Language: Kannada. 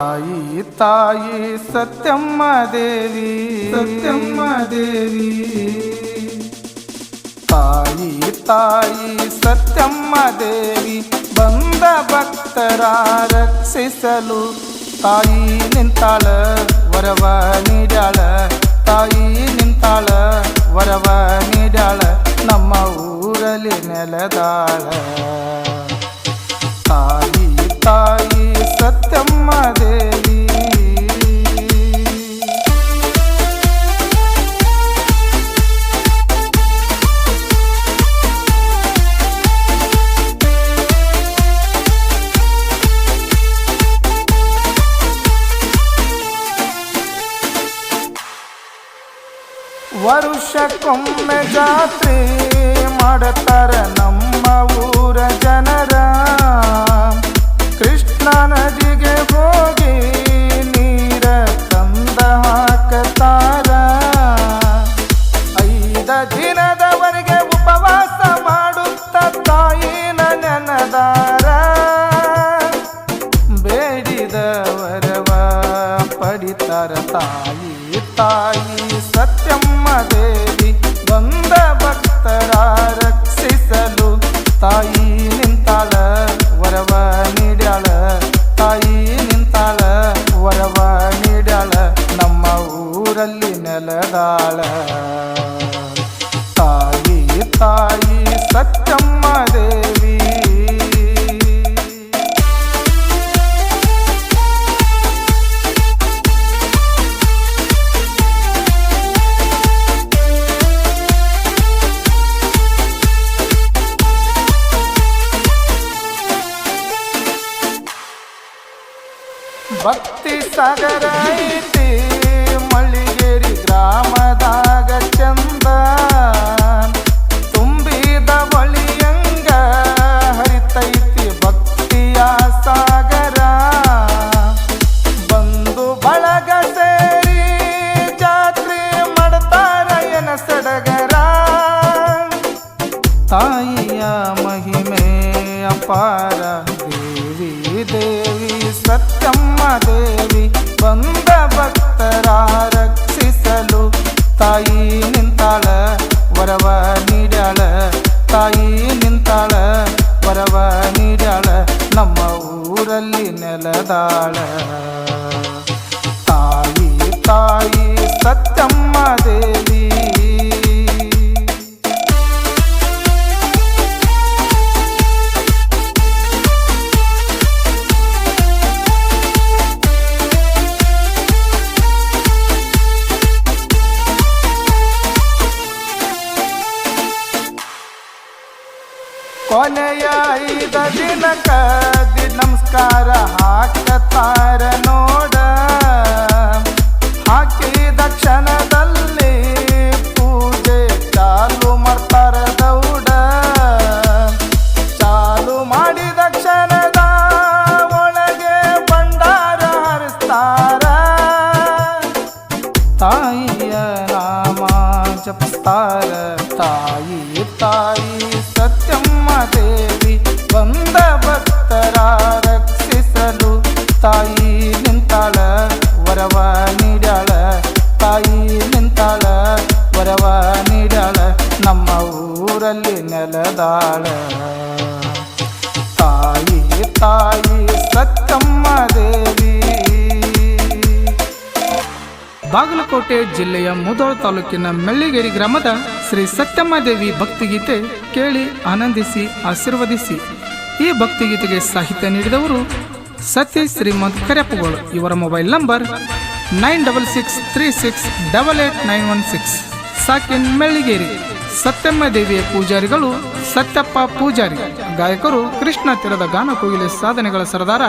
ತಾಯಿ ತಾಯಿ ಸತ್ಯಮ್ಮ ದೇವಿ ಸತ್ಯಮ್ಮ ದೇವಿ ತಾಯಿ ತಾಯಿ ಸತ್ಯಮ್ಮ ದೇವಿ ಬಂದ ಭಕ್ತರ ರಕ್ಷಿಸಲು ತಾಯಿ ನಿಂತಾಳ ವರವ ನೀಡ್ಯಾಳ ತಾಯಿ ನಿಂತಾಳ ವರವ ನೀಡ್ಯಾಳ ನಮ್ಮ ಊರಲ್ಲಿ ನೆಲದಾಳ ತಾಯಿ ತಾಯಿ ಸತ್ಯಮ್ಮ ದೇವಿ ವರುಷಕ್ಕೊಮ್ಮೆ ಜಾತ್ರೆ ಮಾಡತಾರ ನಮ್ಮ ಊರ ಜನರ ಕೃಷ್ಣ ನದಿಗೆ ಹೋಗಿ ನೀರ ತಂದ ಹಾಕತಾರ 5 ದಿನದವರೆಗೆ ಉಪವಾಸ ಮಾಡುತ್ತ ತಾಯಿನ ನೆನದಾರ ಬೇಡಿದವರವ ಪಡಿತಾರ ತಾಯಿ ತಾಯಿ ಸತ್ಯಮ್ಮ ದೇವಿ ಬಂದ ಭಕ್ತರ ರಕ್ಷಿಸಲು ತಾಯಿ ನಿಂತಾಳ ವರವ ನೀಡ್ಯಾಳ ತಾಯಿ ನಿಂತಾಳ ವರವ ನೀಡ್ಯಾಳ ನಮ್ಮ ಊರಲ್ಲಿ ನೆಲದಾಳ ತಾಯಿ ತಾಯಿ ಸತ್ಯಮ್ಮ ದೇವಿ ಭಕ್ತಿ ಸಾಗರ ಐತಿ ಮಳ್ಳಿಗೇರಿ ಗ್ರಾಮದಾಗ ಚಂದ ತುಂಬಿದ ಬಳಿಯಂಗ ಹರಿತೈತಿ ಭಕ್ತಿಯ ಸಾಗರ ಬಂದು ಬಳಗ ಸೇರಿ ಜಾತ್ರೆ ಮಾಡ್ತಾರ ಎನ ಸಡಗರ ತಾಯಿಯ ಮಹಿಮೆ ಅಪಾರ ದೇವಿ ದೇವಿ ಸತ್ಯಮ್ಮ ದೇವಿ ಬಂದ ಭಕ್ತರ ರಕ್ಷಿಸಲು ತಾಯಿ ನಿಂತಾಳ ವರವ ನೀಡ್ಯಾಳ ತಾಯಿ ನಿಂತಾಳ ವರವ ನೀಡ್ಯಾಳ ನಮ್ಮ ಊರಲ್ಲಿ ನೆಲದಾಳ ತಾಯಿ ತಾಯಿ ಸತ್ಯಮ್ಮ ದೇವಿ ಕೊನೆಯ 5 ದಿನಕ್ಕ ನಮಸ್ಕಾರ ಹಾಕತಾರ ನೋಡ ಹಾಕಿದ ಕ್ಷಣದಲ್ಲಿ ಪೂಜೆ ಚಾಲು ಮಾಡ್ತಾರ ದೌಡ ಚಾಲು ಮಾಡಿದ ಕ್ಷಣದ ಒಳಗೆ ಭಂಡಾರ ಹರಿಸ್ತಾರ ತಾಯಿಯ ನಾಮ ಜಪಿಸ್ತಾರ ತಾಯಿ ತಾಯಿ ಸತ್ಯಮ್ಮ ದೇವಿ ಬಂದ ಭಕ್ತರ ರಕ್ಷಿಸಲು ತಾಯಿ ನಿಂತಾಳ ವರವ ನೀಡ್ಯಾಳ ತಾಯಿ ನಿಂತಾಳ ವರವ ನೀಡ್ಯಾಳ ನಮ್ಮ ಊರಲ್ಲಿ ನೆಲದಾಳ ತಾಯಿ ತಾಯಿ ಸತ್ಯಮ್ಮ ದೇವಿ. ಬಾಗಲಕೋಟೆ ಜಿಲ್ಲೆಯ ಮುಧೋಳ ತಾಲೂಕಿನ ಮೆಳ್ಳಿಗೇರಿ ಗ್ರಾಮದ ಶ್ರೀ ಸತ್ಯಮ್ಮ ದೇವಿ ಭಕ್ತಿಗೀತೆ ಕೇಳಿ ಆನಂದಿಸಿ ಆಶೀರ್ವದಿಸಿ. ಈ ಭಕ್ತಿಗೀತೆಗೆ ಸಾಹಿತ್ಯ ನೀಡಿದವರು ಸತೀಶ್ ಶ್ರೀಮಂತ್ ಕರೆಪ್ಪಗೋಳು. ಇವರ ಮೊಬೈಲ್ ನಂಬರ್ 9636888916. ಸಾಕಿನ್ ಮೆಳ್ಳಿಗೇರಿ. ಸತ್ಯಮ್ಮ ದೇವಿಯ ಪೂಜಾರಿಗಳು ಸತ್ಯಪ್ಪ ಪೂಜಾರಿ. ಗಾಯಕರು ಕೃಷ್ಣ ತೀರದ ಗಾನ ಕೋಗಿಲೆ ಸಾಧನೆಗಳ ಸರದಾರ